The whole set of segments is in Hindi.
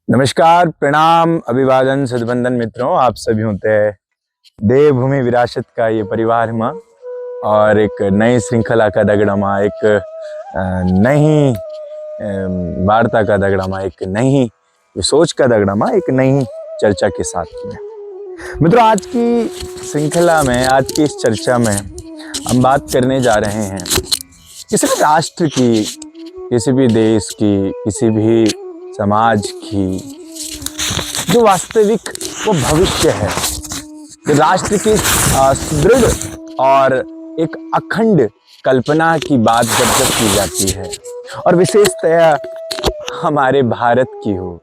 नमस्कार, प्रणाम, अभिवादन, सद्वंदन मित्रों। आप सभी होते हैं देवभूमि विरासत का ये परिवार माँ और एक नई श्रृंखला का दगड़मा, एक नई वार्ता का दगड़मा, एक नई सोच का दगड़मा, एक नई चर्चा के साथ में। मित्रों, आज की श्रृंखला में, आज की इस चर्चा में हम बात करने जा रहे हैं किसी भी राष्ट्र की, किसी भी देश की, किसी भी समाज की जो वास्तविक वो भविष्य है, जो राष्ट्र की सुदृढ़ और एक अखंड कल्पना की बात जब जब की जाती है और विशेषतया हमारे भारत की हो,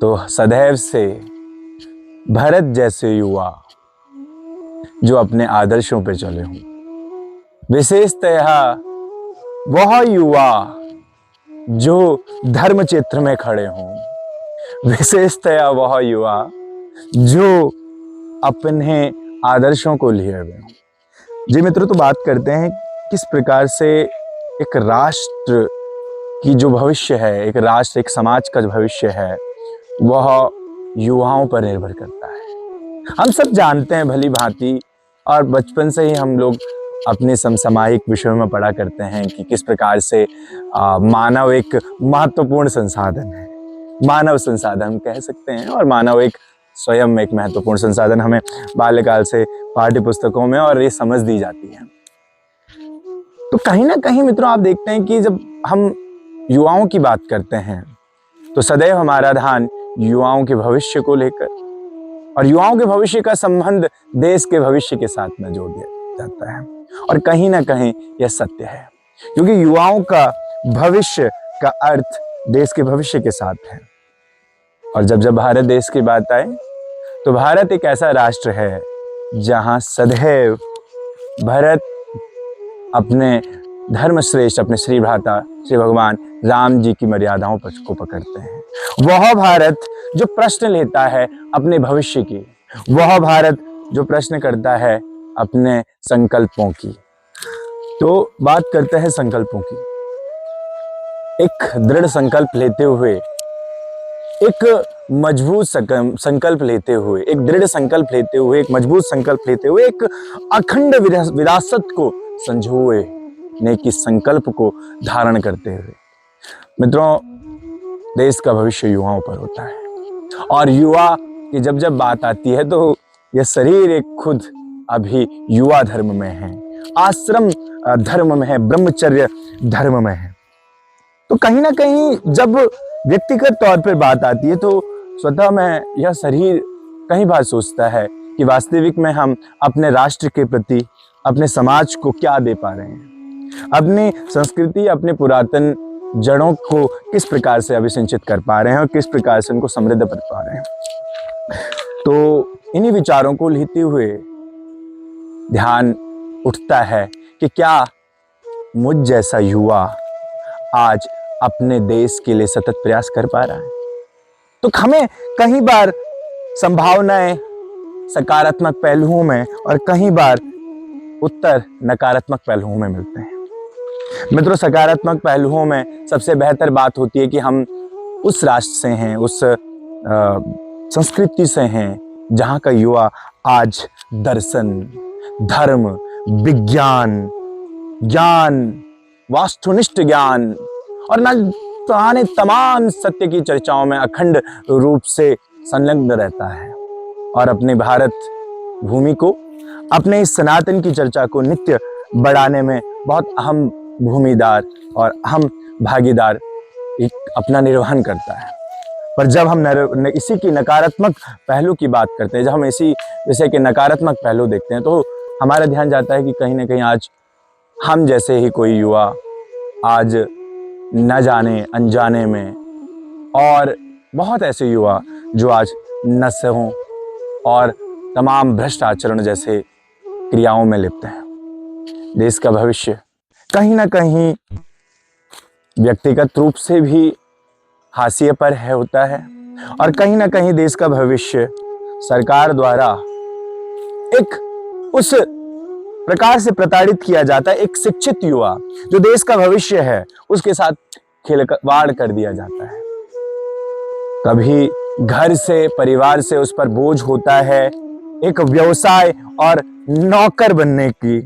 तो सदैव से भारत जैसे युवा जो अपने आदर्शों पे चले हों, विशेषतया वह युवा जो धर्म क्षेत्र में खड़े हों, विशेषतया वह युवा जो अपने आदर्शों को लिए हुए हों। जी मित्रों, तो बात करते हैं किस प्रकार से एक राष्ट्र की जो भविष्य है, एक राष्ट्र, एक समाज का भविष्य है, वह युवाओं पर निर्भर करता है। हम सब जानते हैं भली भांति, और बचपन से ही हम लोग अपने समसामयिक विषयों में पढ़ा करते हैं कि किस प्रकार से मानव एक महत्वपूर्ण संसाधन है, मानव संसाधन हम कह सकते हैं, और मानव एक स्वयं एक महत्वपूर्ण संसाधन हमें बाल्यकाल से पाठ्य पुस्तकों में और ये समझ दी जाती है। तो कहीं ना कहीं मित्रों, आप देखते हैं कि जब हम युवाओं की बात करते हैं तो सदैव हमारा ध्यान युवाओं के भविष्य को लेकर, और युवाओं के भविष्य का संबंध देश के भविष्य के साथ में जोड़ दिया जाता है। और कहीं ना कहीं यह सत्य है, क्योंकि युवाओं का भविष्य का अर्थ देश के भविष्य के साथ है। और जब जब भारत देश की बात आए तो भारत एक ऐसा राष्ट्र है जहां सदैव भारत अपने धर्म श्रेष्ठ, अपने श्री भ्राता श्री भगवान राम जी की मर्यादाओं को पकड़ते हैं। वह भारत जो प्रश्न लेता है अपने भविष्य की, वह भारत जो प्रश्न करता है अपने संकल्पों की। तो बात करते हैं संकल्पों की। एक दृढ़ संकल्प लेते हुए, एक मजबूत संकल्प लेते हुए, एक दृढ़ संकल्प लेते हुए, एक मजबूत संकल्प लेते हुए, एक अखंड विरासत को संजोने की संकल्प को धारण करते हुए, मित्रों, देश का भविष्य युवाओं पर होता है। और युवा की जब जब बात आती है तो यह शरीर एक खुद अभी युवा धर्म में है, आश्रम धर्म में है, ब्रह्मचर्य धर्म में है। तो कहीं ना कहीं जब व्यक्तिगत तौर पर बात आती है तो स्वतः में यह शरीर कई बार सोचता है कि वास्तविक में हम अपने राष्ट्र के प्रति, अपने समाज को क्या दे पा रहे हैं, अपनी संस्कृति, अपने पुरातन जड़ों को किस प्रकार से अभिसिंचित कर पा रहे हैं और किस प्रकार से उनको समृद्ध कर पा रहे हैं। तो इन्हीं विचारों को लेते हुए ध्यान उठता है कि क्या मुझ जैसा युवा आज अपने देश के लिए सतत प्रयास कर पा रहा है। तो हमें कई बार संभावनाएं सकारात्मक पहलुओं में और कई बार उत्तर नकारात्मक पहलुओं में मिलते हैं। मित्रों, सकारात्मक पहलुओं में सबसे बेहतर बात होती है कि हम उस राष्ट्र से हैं, उस संस्कृति से हैं जहां का युवा आज दर्शन, धर्म, विज्ञान, ज्ञान, वास्तुनिष्ठ ज्ञान और न जाने तमाम सत्य की चर्चाओं में अखंड रूप से संलग्न रहता है और अपने भारत भूमि को, अपने इस सनातन की चर्चा को नित्य बढ़ाने में बहुत अहम भूमिदार और अहम भागीदार एक अपना निर्वहन करता है। पर जब हम इसी की नकारात्मक पहलू की बात करते हैं, जब हम इसी विषय के नकारात्मक पहलू देखते हैं, तो हमारा ध्यान जाता है कि कहीं ना कहीं आज हम जैसे ही कोई युवा आज न जाने अनजाने में, और बहुत ऐसे युवा जो आज नशों और तमाम भ्रष्ट आचरण जैसे क्रियाओं में लिप्त हैं। देश का भविष्य कहीं ना कहीं व्यक्तिगत रूप से भी हाशिए पर है होता है, और कहीं ना कहीं देश का भविष्य सरकार द्वारा एक उस प्रकार से प्रताड़ित किया जाता है। एक शिक्षित युवा जो देश का भविष्य है, उसके साथ खिलवाड़ कर दिया जाता है। कभी घर से, परिवार से उस पर बोझ होता है एक व्यवसाय और नौकर बनने की,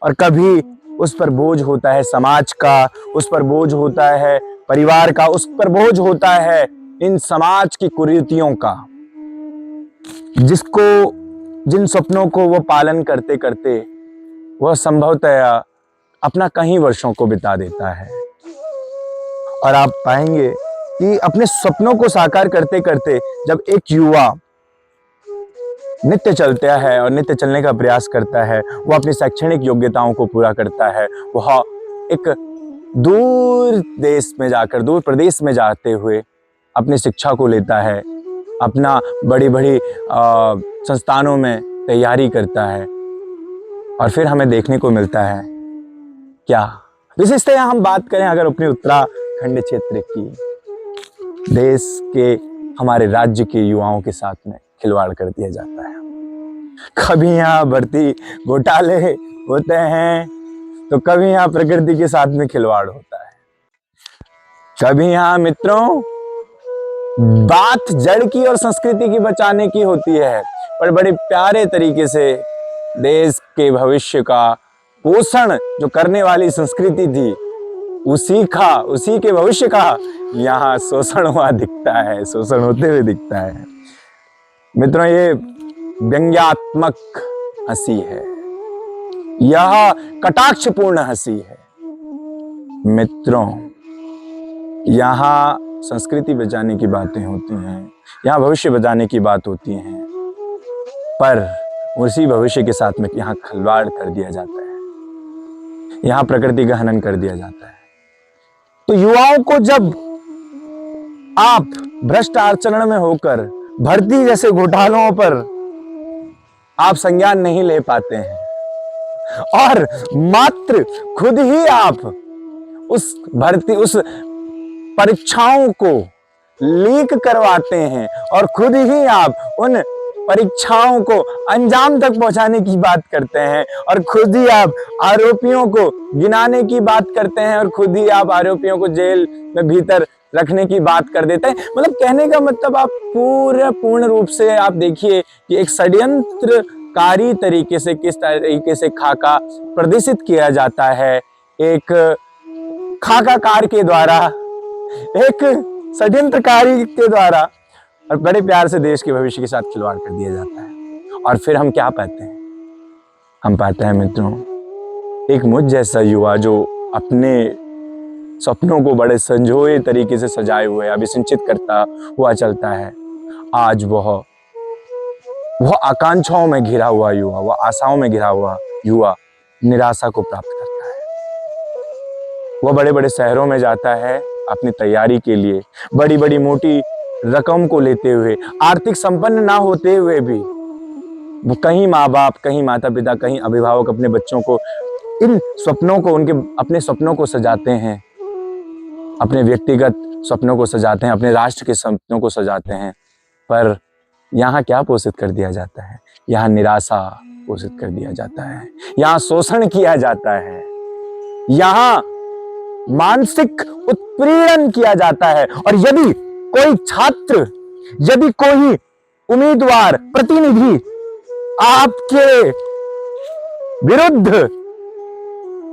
और कभी उस पर बोझ होता है समाज का, उस पर बोझ होता है परिवार का, उस पर बोझ होता है इन समाज की कुरीतियों का, जिन सपनों को वो पालन करते करते वह संभवतः अपना कई वर्षों को बिता देता है। और आप पाएंगे कि अपने सपनों को साकार करते करते जब एक युवा नित्य चलता है और नित्य चलने का प्रयास करता है, वो अपनी शैक्षणिक योग्यताओं को पूरा करता है, वह एक दूर देश में जाकर, दूर प्रदेश में जाते हुए अपनी शिक्षा को लेता है, अपना बड़ी बड़ी संस्थानों में तैयारी करता है, और फिर हमें देखने को मिलता है क्या, विशेषतः हम बात करें अगर अपने उत्तराखंड क्षेत्र की, देश के हमारे राज्य के युवाओं के साथ में खिलवाड़ कर दिया जाता है। कभी यहाँ भर्ती घोटाले होते हैं, तो कभी यहाँ प्रकृति के साथ में खिलवाड़ होता है, कभी यहाँ मित्रों बात जड़ की और संस्कृति की बचाने की होती है, पर बड़े प्यारे तरीके से देश के भविष्य का पोषण जो करने वाली संस्कृति थी, उसी के भविष्य का यहाँ शोषण हुआ दिखता है, शोषण होते हुए दिखता है। मित्रों, ये व्यंग्यात्मक हंसी है, यह कटाक्षपूर्ण हंसी है। मित्रों, यहाँ संस्कृति बचाने की बातें होती हैं, यहाँ भविष्य बचाने की बात होती है, पर उसी भविष्य के साथ में यहाँ खिलवाड़ कर दिया जाता है, यहाँ प्रकृति का हनन कर दिया जाता है। तो युवाओं को जब आप भ्रष्ट आचरण में होकर भर्ती जैसे घोटालों पर आप संज्ञान नहीं ले पाते हैं, और मात्र खुद ही आप उस परीक्षाओं को लीक करवाते हैं, और खुद ही आप उन परीक्षाओं को अंजाम तक पहुंचाने की बात करते हैं, और खुद ही आप आरोपियों को गिनाने की बात करते हैं, और खुद ही आप आरोपियों को जेल में भीतर रखने की बात कर देते हैं। मतलब कहने का मतलब आप पूर्ण रूप से आप देखिए कि एक षड्यंत्रकारी तरीके से किस तरीके से खाका प्रदर्शित किया जाता है, एक खाकाकार के द्वारा, एक षड्यंत्रकारी के द्वारा, और बड़े प्यार से देश के भविष्य के साथ खिलवाड़ कर दिया जाता है। और फिर हम क्या पाते हैं? हम पाते हैं मित्रों, एक मुझ जैसा युवा जो अपने सपनों को बड़े संजोए तरीके से सजाए हुए अभिसिंचित करता हुआ चलता है, आज वह आकांक्षाओं में घिरा हुआ युवा, वह आशाओं में घिरा हुआ युवा निराशा को प्राप्त करता है। वह बड़े बड़े शहरों में जाता है अपनी तैयारी के लिए, बड़ी बड़ी मोटी रकम को लेते हुए, आर्थिक संपन्न ना होते हुए भी वो कहीं माँ बाप, कहीं माता पिता, कहीं अभिभावक अपने बच्चों को इन सपनों को, उनके अपने सपनों को सजाते हैं, अपने व्यक्तिगत सपनों को सजाते हैं, अपने राष्ट्र के सपनों को सजाते हैं, पर यहाँ क्या पोषित कर दिया जाता है? यहाँ निराशा पोषित कर दिया जाता है, यहाँ शोषण किया जाता है, यहाँ मानसिक उत्पीड़न किया जाता है। और यदि कोई छात्र, यदि कोई उम्मीदवार, प्रतिनिधि आपके विरुद्ध,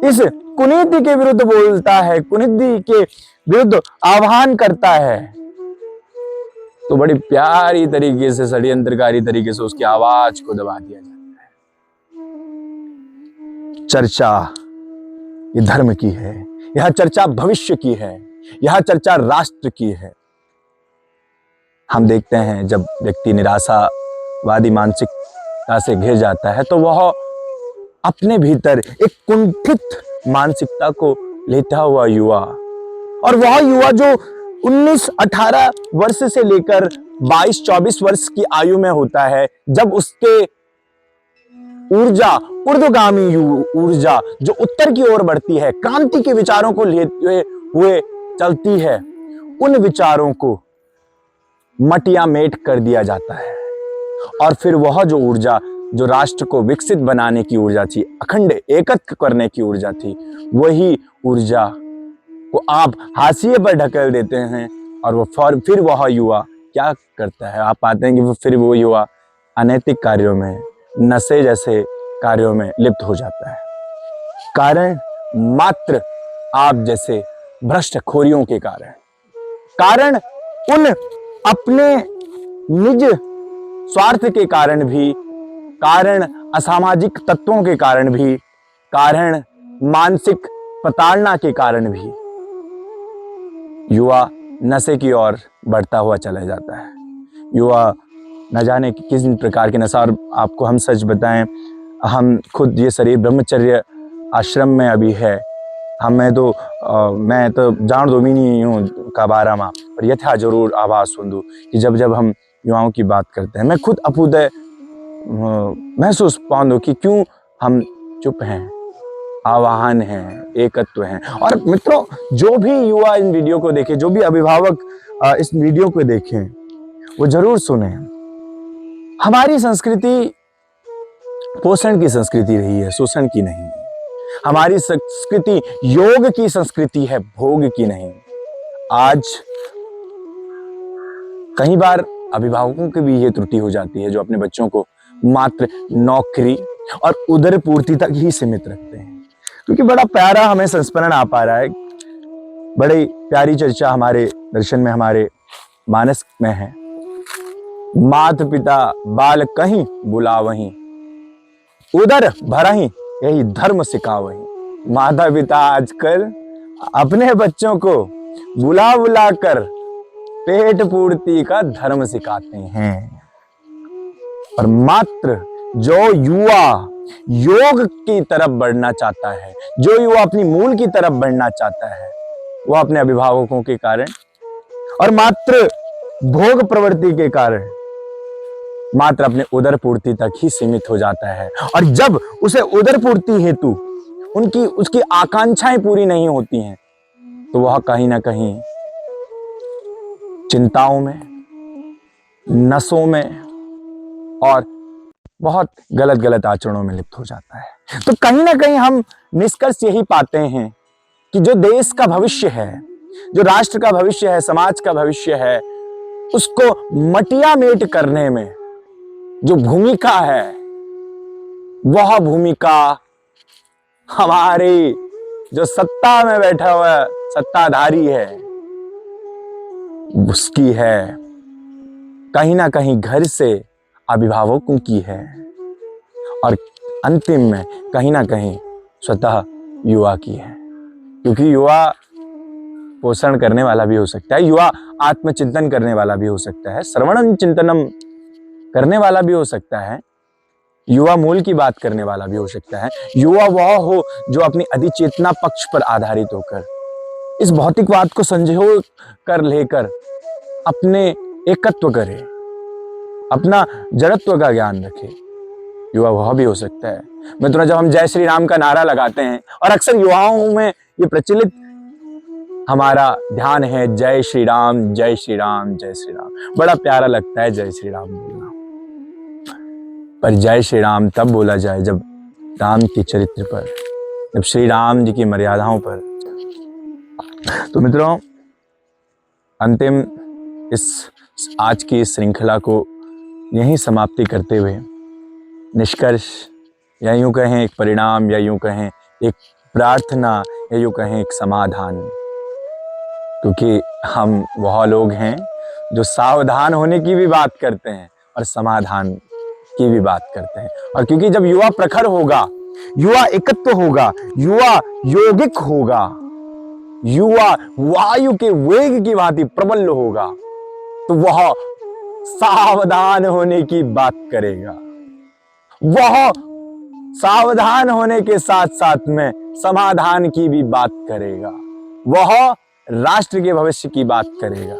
इस कुनीति के विरुद्ध बोलता है, कुनीति के विरुद्ध आह्वान करता है, तो बड़ी प्यारी तरीके से, षड्यंत्रकारी तरीके से उसकी आवाज को दबा दिया जाता है। चर्चा ये धर्म की है, यह चर्चा भविष्य की है, यह चर्चा राष्ट्र की है। हम देखते हैं जब व्यक्ति निराशावादी मानसिकता से घिर जाता है, तो वह अपने भीतर एक कुंठित मानसिकता को लेता हुआ युवा, और वह युवा जो 19-18 वर्ष से लेकर 22-24 वर्ष की आयु में होता है, जब उसके ऊर्जा, ऊर्ध्वगामी ऊर्जा जो उत्तर की ओर बढ़ती है, क्रांति के विचारों को लेते हुए चलती है, उन विचारों को मटियामेट कर दिया जाता है। और फिर वह जो ऊर्जा, जो राष्ट्र को विकसित बनाने की ऊर्जा थी, अखंड एकत्र करने की ऊर्जा थी, वही ऊर्जा को आप हाशिए पर ढकेल देते हैं, और फिर वह युवा क्या करता है? आप पाते हैं कि फिर वो युवा अनैतिक कार्यों में, नशे जैसे कार्यों में लिप्त हो जाता है। कारण मात्र आप जैसे भ्रष्ट खोरियों के कारण उन अपने निज स्वार्थ के कारण भी, कारण असामाजिक तत्वों के कारण भी, कारण मानसिक प्रताड़ना के कारण भी युवा नशे की ओर बढ़ता हुआ चला जाता है। युवा न जाने किस प्रकार के नशा, और आपको हम सच बताएं, हम खुद ये शरीर ब्रह्मचर्य आश्रम में अभी है, मैं तो जान दो भी नहीं हूँ का बारा माँ, पर यथा जरूर आवाज सुन दो कि जब जब हम युवाओं की बात करते हैं, मैं खुद अभ्युदय महसूस पाऊँ कि क्यों हम चुप हैं, आवाहन है, एकत्व है। और मित्रों, जो भी युवा इन वीडियो को देखे, जो भी अभिभावक इस वीडियो को देखें, वो जरूर सुने। हमारी संस्कृति पोषण की संस्कृति रही है, शोषण की नहीं। हमारी संस्कृति योग की संस्कृति है, भोग की नहीं। आज कई बार अभिभावकों की भी ये त्रुटि हो जाती है, जो अपने बच्चों को मात्र नौकरी और उदर पूर्ति तक ही सीमित रखते हैं। क्योंकि बड़ा प्यारा हमें संस्मरण आ पा रहा है, बड़ी प्यारी चर्चा हमारे दर्शन में, हमारे मानस में है। माता पिता बाल कहीं बुलावहीं, उदर भरहीं यही धर्म सिखावहीं। माता पिता आजकल अपने बच्चों को बुला बुला कर पेट पूर्ति का धर्म सिखाते हैं, और मात्र जो युवा योग की तरफ बढ़ना चाहता है, जो युवा अपनी मूल की तरफ बढ़ना चाहता है, वो अपने अभिभावकों के कारण और मात्र भोग प्रवृत्ति के कारण मात्र अपने उदर पूर्ति तक ही सीमित हो जाता है। और जब उसे उदर पूर्ति हेतु उसकी आकांक्षाएं पूरी नहीं होती हैं, तो वह कहीं ना कहीं चिंताओं में, नशों में और बहुत गलत गलत आचरणों में लिप्त हो जाता है। तो कहीं ना कहीं हम निष्कर्ष यही पाते हैं कि जो देश का भविष्य है, जो राष्ट्र का भविष्य है, समाज का भविष्य है, उसको मटिया मेट करने में जो भूमिका है, वह भूमिका हमारे जो सत्ता में बैठा हुआ सत्ताधारी है उसकी है, कहीं ना कहीं घर से अभिभावकों की है, और अंतिम में कहीं ना कहीं स्वतः युवा की है। क्योंकि युवा पोषण करने वाला भी हो सकता है, युवा आत्मचिंतन करने वाला भी हो सकता है, श्रवणम चिंतनम करने वाला भी हो सकता है, युवा मूल की बात करने वाला भी हो सकता है। युवा वह हो जो अपनी अधिचेतना पक्ष पर आधारित होकर इस भौतिकवाद को संजो कर लेकर अपने एकत्व करे, अपना जड़त्व का ज्ञान रखे। युवा वह भी हो सकता है। मित्रों, जब हम जय श्री राम का नारा लगाते हैं, और अक्सर युवाओं में ये प्रचलित हमारा ध्यान है, जय श्री राम जय श्री राम जय श्री राम, बड़ा प्यारा लगता है जय श्री राम बोलना, पर जय श्री राम तब बोला जाए जब राम के चरित्र पर, जब श्री राम जी की मर्यादाओं पर। तो मित्रों, अंतिम इस आज की इस श्रृंखला को यहीं समाप्ति करते हुए निष्कर्ष, या यूं कहें एक परिणाम, या यूं कहें एक प्रार्थना, या यूं कहें एक समाधान, क्योंकि हम वह लोग हैं जो सावधान होने की भी बात करते हैं और समाधान की भी बात करते हैं। और क्योंकि जब युवा प्रखर होगा, युवा एकत्व होगा, युवा योगिक होगा, युवा वायु के वेग की भांति प्रबल होगा, तो वह सावधान होने की बात करेगा। वह सावधान होने के साथ साथ में समाधान की भी बात करेगा, वह राष्ट्र के भविष्य की बात करेगा।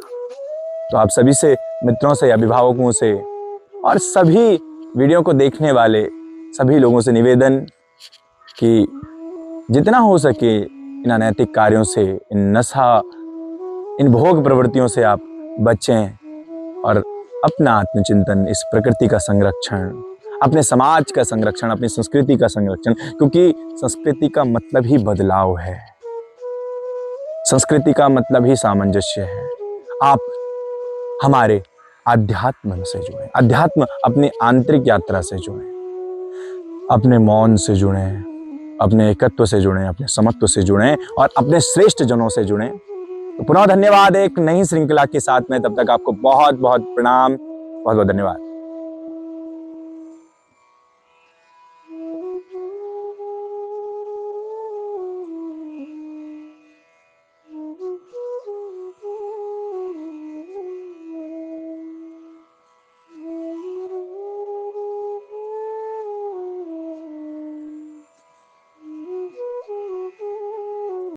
तो आप सभी से, मित्रों से, अभिभावकों से और सभी वीडियो को देखने वाले सभी लोगों से निवेदन कि जितना हो सके इन अनैतिक कार्यों से, इन नशा, इन भोग प्रवृत्तियों से आप बचें, और अपना आत्मचिंतन, इस प्रकृति का संरक्षण, अपने समाज का संरक्षण, अपनी संस्कृति का संरक्षण, क्योंकि संस्कृति का मतलब ही बदलाव है, संस्कृति का मतलब ही सामंजस्य है। आप हमारे अध्यात्म से जुड़ें, अध्यात्म अपनी आंतरिक यात्रा से जुड़ें, अपने मौन से जुड़ें, अपने एकत्व से जुड़ें, अपने समत्व से जुड़ें और अपने श्रेष्ठ जनों से जुड़ें। तो पुनः धन्यवाद एक नई श्रृंखला के साथ में, तब तक आपको बहुत बहुत प्रणाम, बहुत बहुत धन्यवाद।